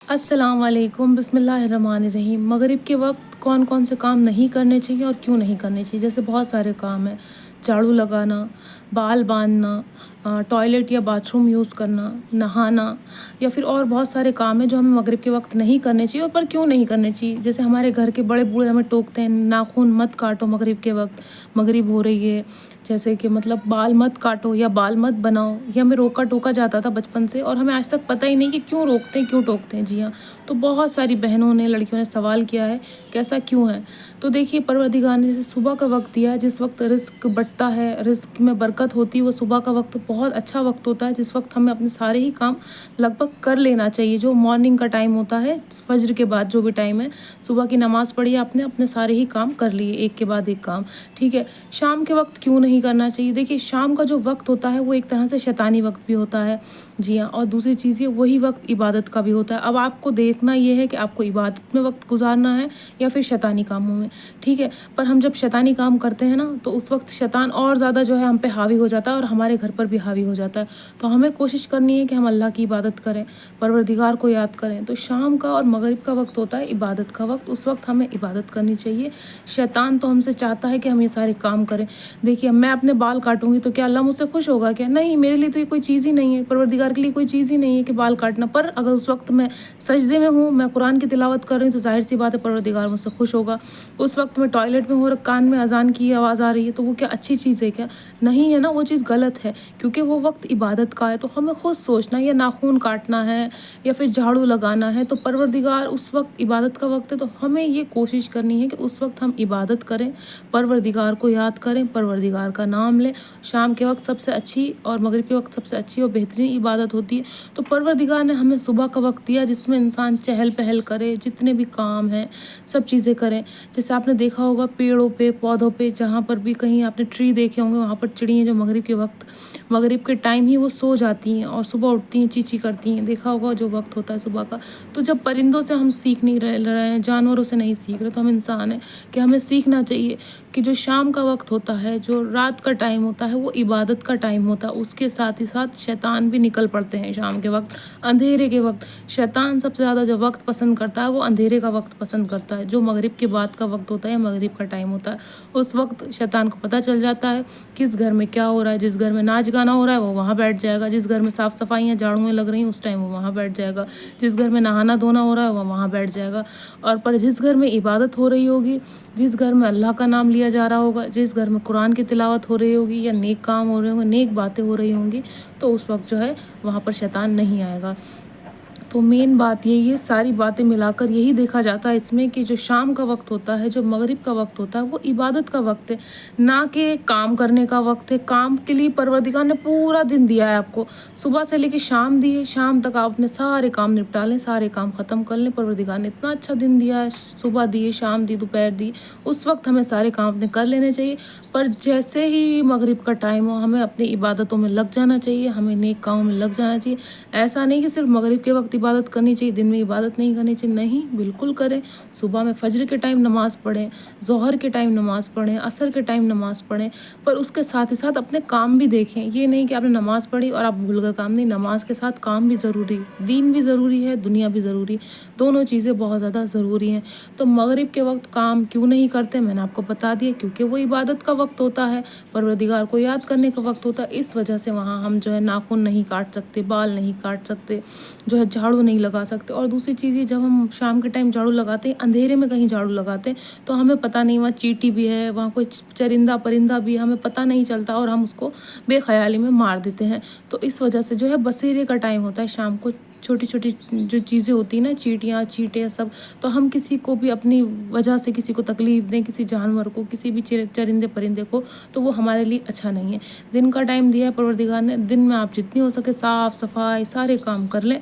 अस्सलाम वालेकुम, बिस्मिल्लाहिर्रहमानिर्रहीम। मगरिब के वक्त कौन कौन से काम नहीं करने चाहिए और क्यों नहीं करने चाहिए। जैसे बहुत सारे काम हैं, झाड़ू लगाना, बाल बांधना, टॉयलेट या बाथरूम यूज़ करना, नहाना, या फिर और बहुत सारे काम हैं जो हमें मगरिब के वक्त नहीं करने चाहिए। और पर क्यों नहीं करने चाहिए, जैसे हमारे घर के बड़े बूढ़े हमें टोकते हैं, नाखून मत काटो मगरिब के वक्त, मगरिब हो रही है। जैसे कि मतलब बाल मत काटो या बाल मत बनाओ। ये हमें रोका टोका जाता था बचपन से, और हमें आज तक पता ही नहीं कि क्यों रोकते हैं, क्यों टोकते हैं। जी हाँ, तो बहुत सारी बहनों ने, लड़कियों ने सवाल किया है कि ऐसा क्यों है। तो देखिए, परवरदिगार ने जैसे सुबह का वक्त दिया है, जिस वक्त रिस्क बढ़ता है, रिस्क में बरकत होती है, वो सुबह का वक्त बहुत अच्छा वक्त होता है, जिस वक्त हमें अपने सारे ही काम लगभग कर लेना चाहिए। जो मॉर्निंग का टाइम होता है, फजर के बाद जो भी टाइम है, सुबह की नमाज़ पढ़ी, आपने अपने सारे ही काम कर लिए एक के बाद एक काम, ठीक है। शाम के वक्त क्यों नहीं करना चाहिए। देखिए, शाम का जो वक्त होता है वो एक तरह से शैतानी वक्त भी होता है। जी हाँ, और दूसरी चीज़ ये, वही वक्त इबादत का भी होता है। अब आपको देखना ये है कि आपको इबादत में वक्त गुजारना है या फिर शैतानी कामों में, ठीक है। पर हम जब शैतानी काम करते हैं ना, तो उस वक्त शैतान और ज़्यादा जो है हम पे हावी हो जाता है, और हमारे घर पर भी हावी हो जाता है। तो हमें कोशिश करनी है कि हम अल्लाह की इबादत करें, परवरदिगार को याद करें। तो शाम का और मगरिब का वक्त होता है इबादत का वक्त, उस वक्त हमें इबादत करनी चाहिए। शैतान तो हमसे चाहता है कि हम ये सारे काम करें। देखिए, मैं अपने बाल काटूंगी तो क्या अल्लाह मुझसे खुश होगा क्या? नहीं, मेरे लिए तो ये कोई चीज़ ही नहीं है, परवरदिगार के लिए कोई चीज़ ही नहीं है कि बाल काटना। पर अगर उस वक्त मैं सजदे में हूँ, मैं कुरान की तिलावत कर रही हूँ, तो जाहिर सी बात है परवरदिगार मुझसे खुश होगा। उस वक्त मैं टॉयलेट में हूँ और कान में अजान की आवाज़ आ रही है, तो वो क्या अच्छी चीज़ है क्या? नहीं है ना, वो चीज़ गलत है, क्योंकि वो वक्त इबादत का है। तो हमें खुद सोचना है, या नाखून काटना है या फिर झाड़ू लगाना है, तो परवरदिगार उस वक्त इबादत का वक्त है, तो हमें ये कोशिश करनी है कि उस वक्त हम इबादत करें, परवरदिगार को याद करें, परवरदिगार का नाम लें। शाम के वक्त सबसे अच्छी और मगरिब के वक्त सबसे अच्छी और बेहतरीन इबादत होती है। तो परवरदिगार ने हमें सुबह का वक्त दिया, जिसमें इंसान चहल पहल करे, जितने भी काम हैं सब चीज़ें करें। जैसे आपने देखा होगा पेड़ों पे, पौधों पे, जहाँ पर भी कहीं आपने ट्री देखे होंगे, वहाँ पर चिड़ियाँ जो मगरिब के वक्त, मगरिब के टाइम ही वो सो जाती हैं और सुबह उठती हैं, चींची करती हैं। देखा होगा जो वक्त होता है सुबह का। तो जब परिंदों से हम सीख नहीं रहे हैं, जानवरों से नहीं सीख रहे, तो हम इंसान हैं कि हमें सीखना चाहिए कि जो शाम का वक्त होता है, जो रात का टाइम होता है, वो इबादत का टाइम होता है। उसके साथ ही साथ शैतान भी निकल पड़ते हैं शाम के वक्त, अंधेरे के वक्त। शैतान सबसे ज़्यादा जो वक्त पसंद करता है, वो अंधेरे का वक्त पसंद करता है, जो मगरिब के बाद का वक्त होता है, मगरिब का टाइम होता है। उस वक्त शैतान को पता चल जाता है किस घर में क्या हो रहा है। जिस घर में नाच गाना हो रहा है वो वहाँ बैठ जाएगा, जिस घर में साफ़ सफाइयाँ, झाड़ुएँ लग रही हैं, उस टाइम वो वहाँ बैठ जाएगा, जिस घर में नहाना धोना हो रहा है वो वहाँ बैठ जाएगा। और पर जिस घर में इबादत हो रही होगी, जिस घर में अल्लाह का नाम लिया जा रहा होगा, जिस घर में कुरान की तिलावत हो रही होगी, या नेक काम हो रहे होंगे, नेक बातें हो रही होंगी, तो उस वक्त जो है वहाँ पर शैतान नहीं आएगा। तो मेन बात यही है, सारी बातें मिलाकर यही देखा जाता है इसमें कि जो शाम का वक्त होता है, जो मगरिब का वक्त होता है, वो इबादत का वक्त है, ना कि काम करने का वक्त है। काम के लिए परवरदिगार ने पूरा दिन दिया है आपको, सुबह से लेकर शाम दी है, शाम तक आप अपने सारे काम निपटा लें, सारे काम ख़त्म कर लें। परवरदिगार ने इतना अच्छा दिन दिया है, सुबह दी, शाम दी, दोपहर दी, उस वक्त हमें सारे काम अपने कर लेने चाहिए। पर जैसे ही मगरिब का टाइम हो, हमें अपनी इबादतों में लग जाना चाहिए, हमें नेक कामों में लग जाना चाहिए। ऐसा नहीं कि सिर्फ मगरिब के वक्त इबादत करनी चाहिए, दिन में इबादत नहीं करनी चाहिए। नहीं, बिल्कुल करें। सुबह में फजर के टाइम नमाज़ पढ़ें, ज़ोहर के टाइम नमाज़ पढ़ें, असर के टाइम नमाज़ पढ़ें, पर उसके साथ ही साथ अपने काम भी देखें। ये नहीं कि आपने नमाज़ पढ़ी और आप भूल गए काम। नहीं, नमाज के साथ काम भी ज़रूरी, दीन भी ज़रूरी है, दुनिया भी ज़रूरी, दोनों चीज़ें बहुत ज़्यादा ज़रूरी हैं। तो मगरिब के वक्त काम क्यों नहीं करते, मैंने आपको बता दिया, क्योंकि वो इबादत का वक्त होता है, परवरदिगार को याद करने का वक्त होता है। इस वजह से वहाँ हम जो है नाखून नहीं काट सकते, बाल नहीं काट सकते, जो है झाड़ू नहीं लगा सकते। और दूसरी चीज़ ये, जब हम शाम के टाइम झाड़ू लगाते हैं, अंधेरे में कहीं झाड़ू लगाते हैं, तो हमें पता नहीं वहाँ चींटी भी है, वहाँ कोई चरिंदा परिंदा भी, हमें पता नहीं चलता, और हम उसको बेख्याली में मार देते हैं। तो इस वजह से जो है बसेरे का टाइम होता है शाम को, छोटी छोटी जो चीज़ें होती हैं ना, चींटियाँ चींटे सब, तो हम किसी को भी अपनी वजह से किसी को तकलीफ़ दें, किसी जानवर को, किसी भी चरिंदे परिंदे को, तो वो हमारे लिए अच्छा नहीं है। दिन का टाइम दिया है परवरदिगार ने, दिन में आप जितनी हो सके साफ़ सफाई सारे काम कर लें।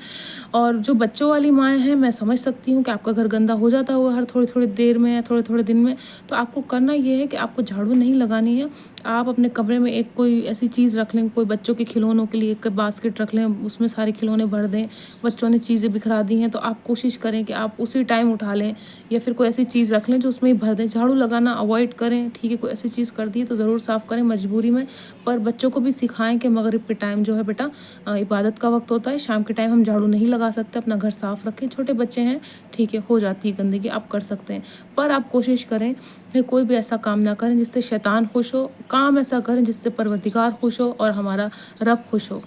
और जो बच्चों वाली माएँ हैं, मैं समझ सकती हूँ कि आपका घर गंदा हो जाता है वो हर थोड़ी थोड़ी देर में या थोड़े थोड़े दिन में, तो आपको करना ये है कि आपको झाड़ू नहीं लगानी है, آپ اپنے کمرے میں ایک کوئی ایسی چیز رکھ لیں، کوئی بچوں کے کھلونوں کے لیے ایک باسکٹ رکھ لیں، اس میں سارے کھلونے بھر دیں. بچوں نے چیزیں بکھرا دی ہیں تو آپ کوشش کریں کہ آپ اسی ٹائم اٹھا لیں، یا پھر کوئی ایسی چیز رکھ لیں جو اس میں ہی بھر دیں. جھاڑو لگانا اوائڈ کریں، ٹھیک ہے. کوئی ایسی چیز کر دی ہے تو ضرور صاف کریں مجبوری میں. پر بچوں کو بھی سکھائیں کہ مغرب کے ٹائم جو ہے بیٹا عبادت کا وقت ہوتا ہے، شام کے ٹائم ہم جھاڑو نہیں لگا سکتے، اپنا گھر صاف رکھیں. چھوٹے بچے ہیں، ٹھیک ہے، ہو جاتی ہے گندگی، آپ کر سکتے ہیں. پر آپ کوشش کریں کہ کوئی بھی ایسا کام نہ کریں جس سے شیطان خوش ہو. کام ایسا کریں جس سے پروردگار خوش ہو اور ہمارا رب خوش ہو.